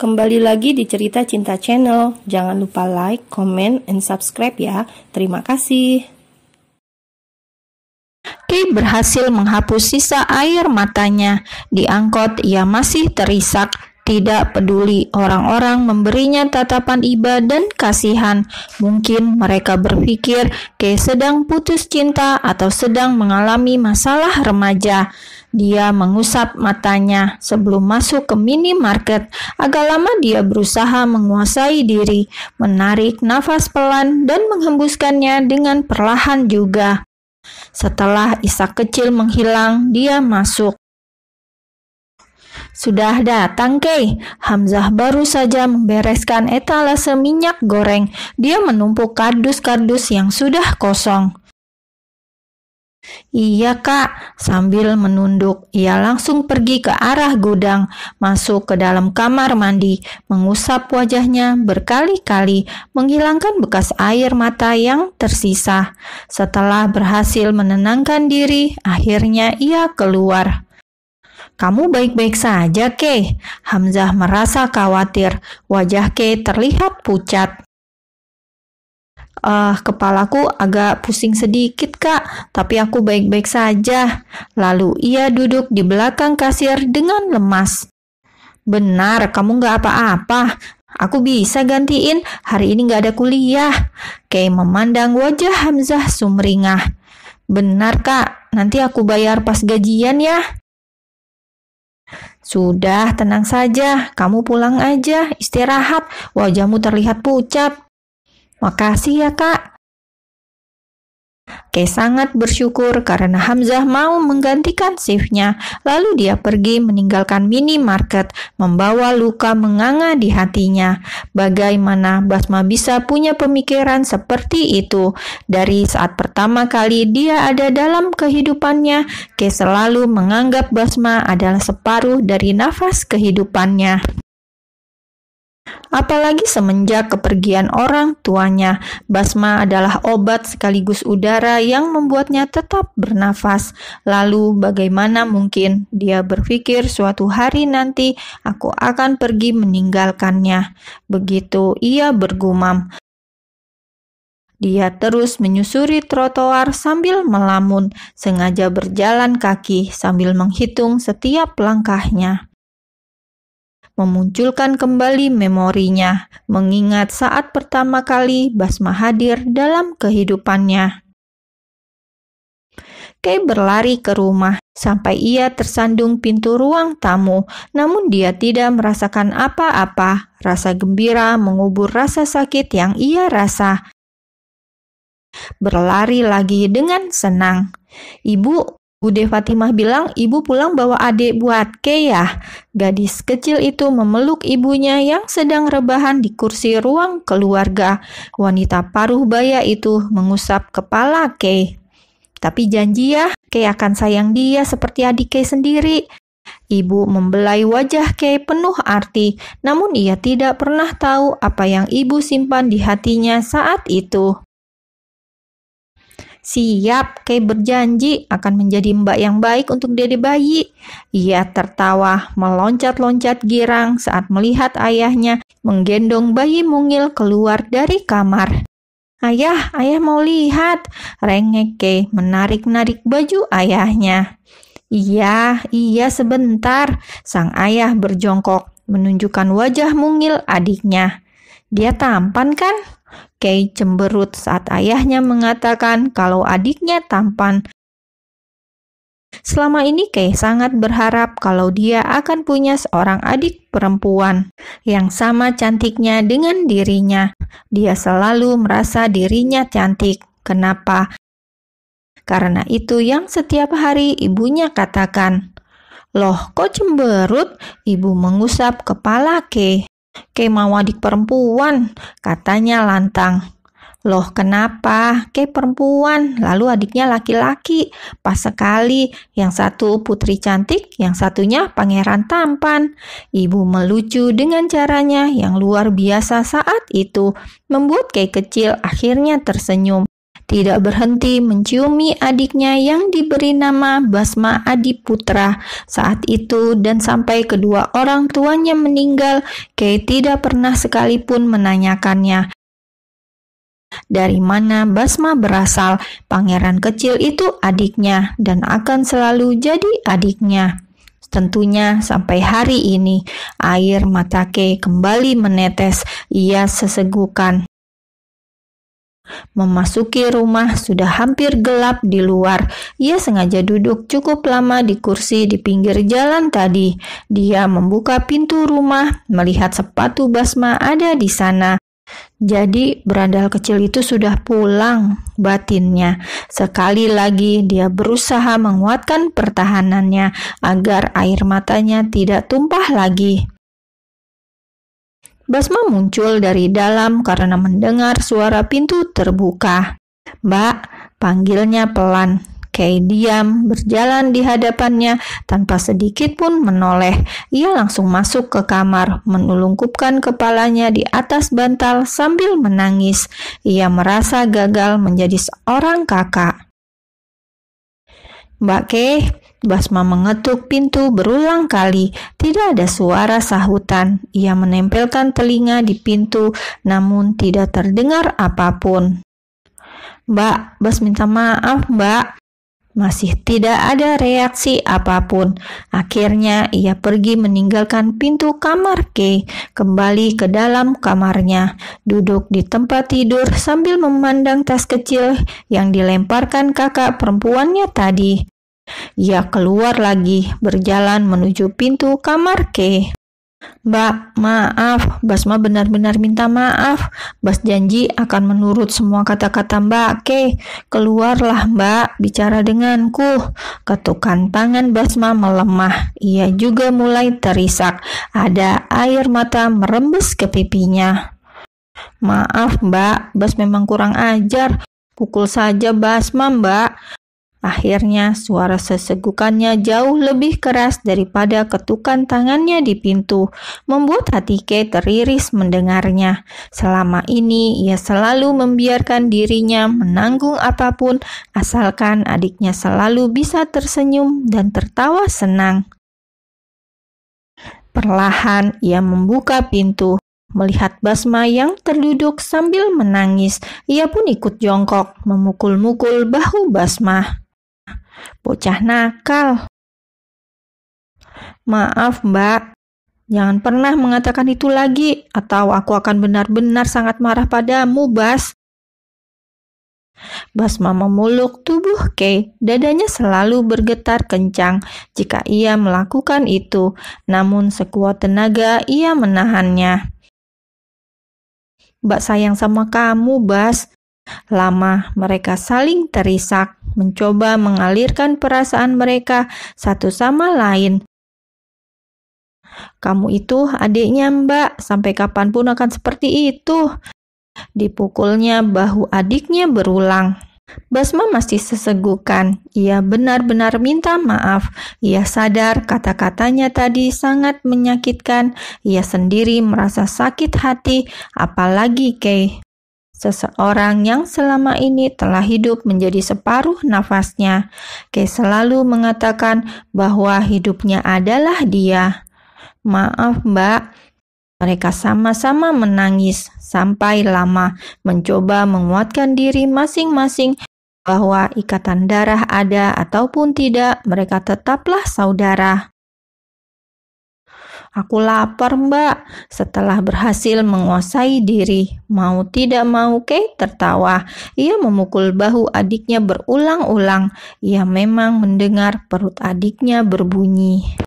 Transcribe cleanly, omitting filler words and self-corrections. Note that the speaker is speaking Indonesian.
Kembali lagi di Cerita Cinta Channel. Jangan lupa like, comment, and subscribe ya. Terima kasih. Kay berhasil menghapus sisa air matanya. Di angkot ia masih terisak. Tidak peduli orang-orang memberinya tatapan iba dan kasihan. Mungkin mereka berpikir Kay sedang putus cinta atau sedang mengalami masalah remaja. Dia mengusap matanya sebelum masuk ke minimarket. Agak lama dia berusaha menguasai diri, menarik nafas pelan dan menghembuskannya dengan perlahan juga. Setelah isak kecil menghilang, dia masuk. Sudah datang, Kay. Hamzah baru saja membereskan etalase minyak goreng. Dia menumpuk kardus-kardus yang sudah kosong. Iya, Kak. Sambil menunduk, ia langsung pergi ke arah gudang, masuk ke dalam kamar mandi, mengusap wajahnya berkali-kali, menghilangkan bekas air mata yang tersisa. Setelah berhasil menenangkan diri, akhirnya ia keluar. Kamu baik-baik saja, Kay. Hamzah merasa khawatir. Wajah Kay terlihat pucat. Kepalaku agak pusing sedikit, Kak, tapi aku baik-baik saja. Lalu ia duduk di belakang kasir dengan lemas. Benar, kamu gak apa-apa. Aku bisa gantiin, hari ini gak ada kuliah. Kay memandang wajah Hamzah sumringah. Benar, Kak, nanti aku bayar pas gajian ya. Sudah, tenang saja. Kamu pulang aja, istirahat. Wajahmu terlihat pucat. Makasih ya, Kak. Kay sangat bersyukur karena Hamzah mau menggantikan shiftnya. Lalu dia pergi meninggalkan minimarket, membawa luka menganga di hatinya. Bagaimana Basma bisa punya pemikiran seperti itu? Dari saat pertama kali dia ada dalam kehidupannya, Kay selalu menganggap Basma adalah separuh dari nafas kehidupannya. Apalagi semenjak kepergian orang tuanya, Basma adalah obat sekaligus udara yang membuatnya tetap bernafas. Lalu bagaimana mungkin dia berpikir suatu hari nanti aku akan pergi meninggalkannya? Begitu ia bergumam. Dia terus menyusuri trotoar sambil melamun, sengaja berjalan kaki sambil menghitung setiap langkahnya. Memunculkan kembali memorinya, mengingat saat pertama kali Basma hadir dalam kehidupannya. Kay berlari ke rumah sampai ia tersandung pintu ruang tamu, namun dia tidak merasakan apa-apa. Rasa gembira mengubur rasa sakit yang ia rasa. Berlari lagi dengan senang. Ibu, Bude Fatimah bilang ibu pulang bawa adik buat Kay ya. Gadis kecil itu memeluk ibunya yang sedang rebahan di kursi ruang keluarga. Wanita paruh baya itu mengusap kepala Kay. Tapi janji ya, Kay akan sayang dia seperti adik Kay sendiri. Ibu membelai wajah Kay penuh arti, namun ia tidak pernah tahu apa yang ibu simpan di hatinya saat itu. Siap, Kay berjanji akan menjadi mbak yang baik untuk dede bayi. Ia tertawa, meloncat-loncat girang saat melihat ayahnya menggendong bayi mungil keluar dari kamar. Ayah mau lihat, rengek Kay menarik-narik baju ayahnya. Iya sebentar, sang ayah berjongkok menunjukkan wajah mungil adiknya. Dia tampan kan? Kay cemberut saat ayahnya mengatakan kalau adiknya tampan. Selama ini Kay sangat berharap kalau dia akan punya seorang adik perempuan yang sama cantiknya dengan dirinya. Dia selalu merasa dirinya cantik. Kenapa? Karena itu yang setiap hari ibunya katakan. Loh, kok cemberut? Ibu mengusap kepala Kay. Kay mau adik perempuan, katanya lantang. Loh kenapa? Kay perempuan, lalu adiknya laki-laki. Pas sekali, yang satu putri cantik, yang satunya pangeran tampan. Ibu melucu dengan caranya yang luar biasa saat itu, membuat Kay kecil akhirnya tersenyum. tidak berhenti menciumi adiknya yang diberi nama Basma Adiputra saat itu, dan sampai kedua orang tuanya meninggal, Kay tidak pernah sekalipun menanyakannya dari mana Basma berasal. Pangeran kecil itu adiknya dan akan selalu jadi adiknya. Tentunya sampai hari ini air mata Kay kembali menetes. Ia sesegukan. Memasuki rumah sudah hampir gelap di luar. Ia sengaja duduk cukup lama di kursi di pinggir jalan tadi. Dia membuka pintu rumah, melihat sepatu Basma ada di sana. Jadi berandal kecil itu sudah pulang, batinnya. Sekali lagi dia berusaha menguatkan pertahanannya agar air matanya tidak tumpah lagi. Basma muncul dari dalam karena mendengar suara pintu terbuka. "Mbak," panggilnya pelan. Kay diam, berjalan di hadapannya tanpa sedikit pun menoleh. Ia langsung masuk ke kamar, menelungkupkan kepalanya di atas bantal sambil menangis. Ia merasa gagal menjadi seorang kakak. "Mbak Kay," Basma mengetuk pintu berulang kali. Tidak ada suara sahutan. Ia menempelkan telinga di pintu, namun tidak terdengar apapun. "Mbak, Bas minta maaf, Mbak." Masih tidak ada reaksi apapun. Akhirnya ia pergi meninggalkan pintu kamar Kay, kembali ke dalam kamarnya, duduk di tempat tidur sambil memandang tas kecil yang dilemparkan kakak perempuannya tadi. Ia keluar lagi, berjalan menuju pintu kamar Kay. "Mbak, maaf, Basma benar-benar minta maaf. Bas janji akan menurut semua kata-kata Mbak Kay. Keluarlah Mbak, bicara denganku." Ketukan tangan Basma melemah. Ia juga mulai terisak. Ada air mata merembes ke pipinya. "Maaf Mbak, Bas memang kurang ajar. Pukul saja Basma Mbak." Akhirnya suara sesegukannya jauh lebih keras daripada ketukan tangannya di pintu, membuat hati Kay teriris mendengarnya. Selama ini ia selalu membiarkan dirinya menanggung apapun asalkan adiknya selalu bisa tersenyum dan tertawa senang. Perlahan ia membuka pintu. Melihat Basma yang terduduk sambil menangis, ia pun ikut jongkok, memukul-mukul bahu Basma. "Bocah nakal." "Maaf Mbak, jangan pernah mengatakan itu lagi, atau aku akan benar-benar sangat marah padamu, Bas." Basma memeluk tubuh Kay. Dadanya selalu bergetar kencang jika ia melakukan itu, namun sekuat tenaga ia menahannya. "Mbak sayang sama kamu, Bas." Lama mereka saling terisak, mencoba mengalirkan perasaan mereka satu sama lain. "Kamu itu adiknya Mbak, sampai kapanpun akan seperti itu." Dipukulnya bahu adiknya berulang. Basma masih sesegukan. Ia benar-benar minta maaf. Ia sadar kata-katanya tadi sangat menyakitkan. Ia sendiri merasa sakit hati, apalagi Kay. Seseorang yang selama ini telah hidup menjadi separuh nafasnya. Kay selalu mengatakan bahwa hidupnya adalah dia. "Maaf Mbak." Mereka sama-sama menangis sampai lama, mencoba menguatkan diri masing-masing bahwa ikatan darah ada ataupun tidak, mereka tetaplah saudara. "Aku lapar Mbak." Setelah berhasil menguasai diri, mau tidak mau Kay tertawa. Ia memukul bahu adiknya berulang-ulang. Ia memang mendengar perut adiknya berbunyi.